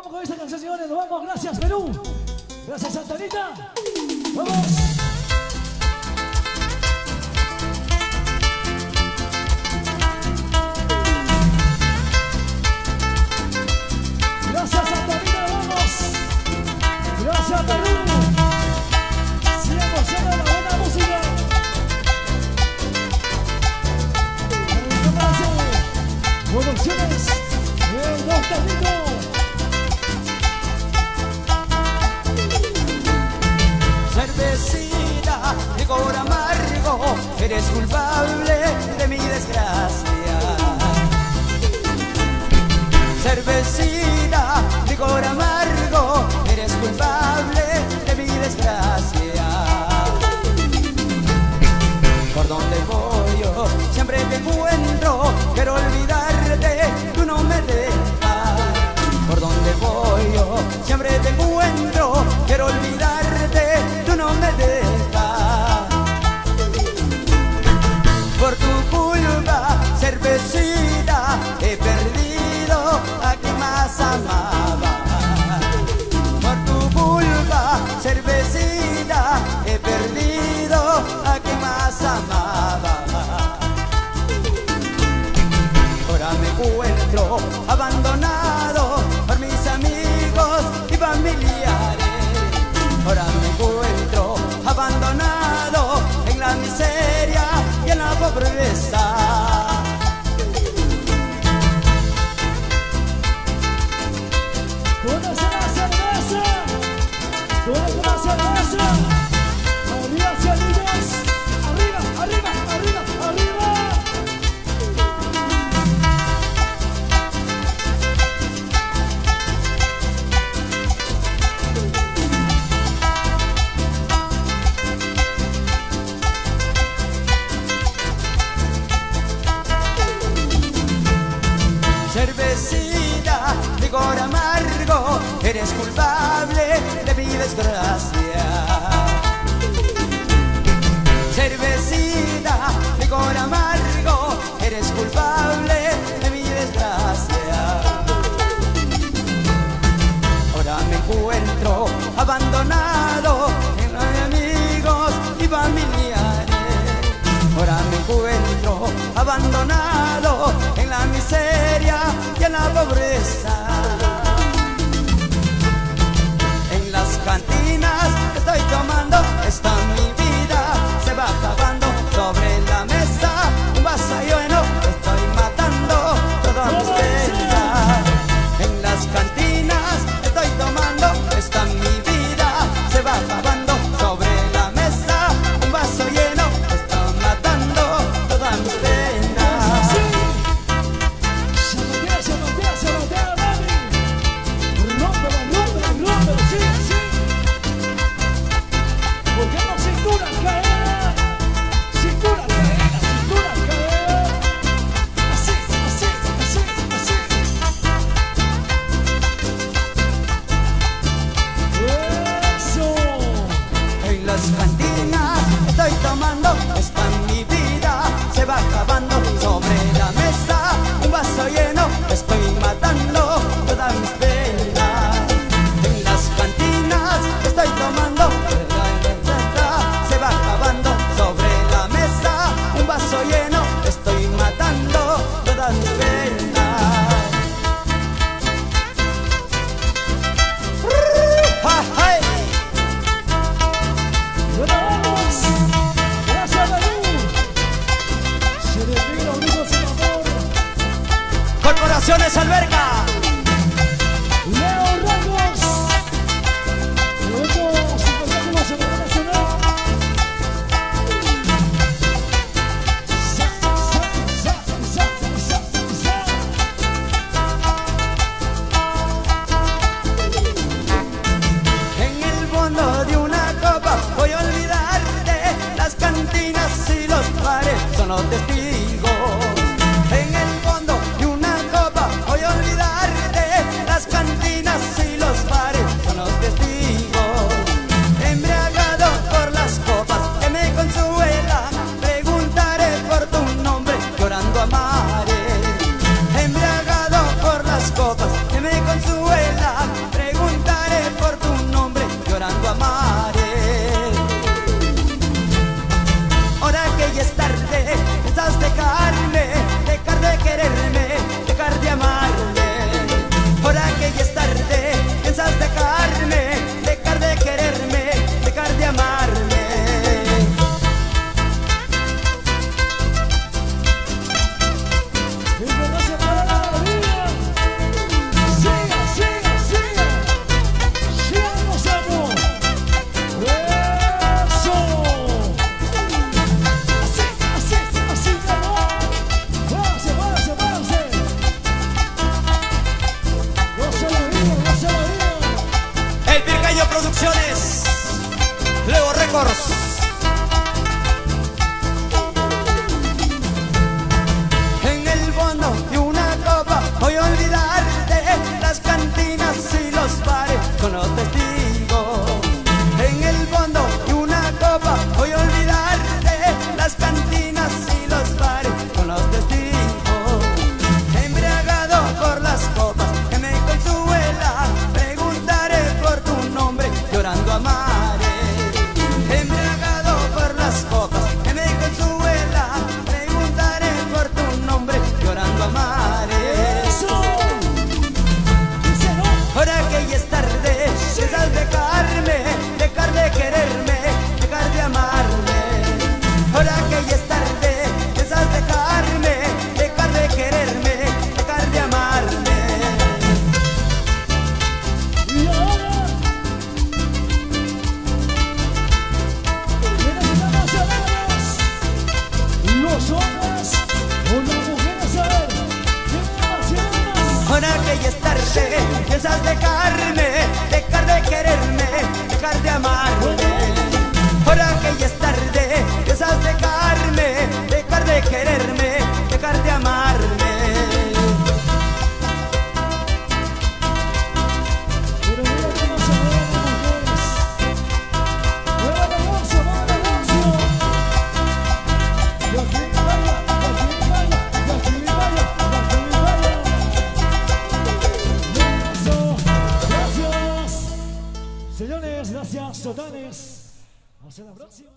vamos con esta canción, señores. Nos vamos. Gracias, Perú. Gracias, Santa Anita. Vamos. Gracias, Santa Anita. Vamos. Gracias, Perú. Sigamos siendo la buena música. Producciones El Nostálgico. Cervecita, licor amargo, eres culpable de mi desgracia. Cervecita, licor amargo, eres culpable de mi desgracia. Por donde voy yo, siempre te encuentro, quiero olvidarte, tú no me dejas. Por donde voy yo, siempre te encuentro, quiero olvidarte, tú no me dejas. Por tu culpa, cervecita, he perdido a quien más amaba. Por tu culpa, cervecita, he perdido a quien más amaba. Ahora me encuentro abandonado por mis amigos y familiares. Ahora me encuentro abandonado en la miseria y en la pobreza. ¿Dónde está la cerveza? ¿Dónde está la cerveza? Arriba, cervillos. Arriba, arriba, arriba, arriba. Cervecita, licor amargo, eres culpable de mi desgracia. Cervecita, licor amargo, eres culpable de mi desgracia. Ahora me encuentro abandonado en los amigos y familiares. Ahora me encuentro abandonado en la miseria y en la pobreza. En las cantinas estoy tomando, esta mi vida se va acabando. Sobre la mesa un vaso lleno, estoy matando todas mis penas. En las cantinas estoy tomando, esta mi vida se va acabando. Sobre la mesa un vaso lleno, estoy matando todas mis penas. Se voltea, mami. Rómpelo, rómpelo, rómpelo. Sí, sí. Porque no cintura caer. Cintura caer, cintura caer. Así, así, así, así. Eso. En las cantinas estoy tomando, esta mi vida se va acabando. Sobre la mesa un vaso lleno, estoy matando todas mis penas. En las cantinas estoy tomando, se va acabando. Sobre la mesa un vaso lleno, estoy matando todas mis penas. ¡Ja, Bueno, vamos. Gracias, Perú. Se despide, amigos, sin amor. Corporaciones Alberca. Leo Ramos. Luego, espectáculos en la nacional. Sa, sa, sa, sa, sa, sa. En el fondo de una copa voy a olvidarte, las cantinas y los bares son los testigos. En el fondo de una copa voy a olvidarte, las cantinas y los bares son los testigos. Embriagado por las copas que me consuelan, preguntaré por tu nombre llorando amaré. Embriagado por las copas que me consuelan, Records. En el fondo de una copa voy a olvidarte, las cantinas y los bares son los testigos. En el fondo de una copa voy a olvidarte, las cantinas y los bares son los testigos. Embriagado por las copas que me consuela, preguntaré por tu nombre, llorando amaré. Embriagado por las copas que me consuela, preguntaré por tu nombre, llorando amaré. Eso. Dice no. Ahora que ya es tarde, piensas dejarme, dejar de quererme, dejar de amarme. Ahora que ya es tarde, piensas dejarme, dejar de quererme, dejar de amarme. Y ahora ¿quiénes están emocionados? Los hombres o las mujeres, a ver, ¿quién emociona más? Ahora que ya es tarde, piensas dejarme, dejar de quererme, dejar de amarme. Ahora que ya es tarde, piensas dejarme, dejar de quererme, dejar de amarme. Pero mira cómo se ven las mujeres. ¡Mueva negocio, mueva negocio! Y aquí vaya, y aquí vaya, y aquí vaya, y aquí vaya. Eso, gracias. Señores, gracias, totales. Hasta la próxima.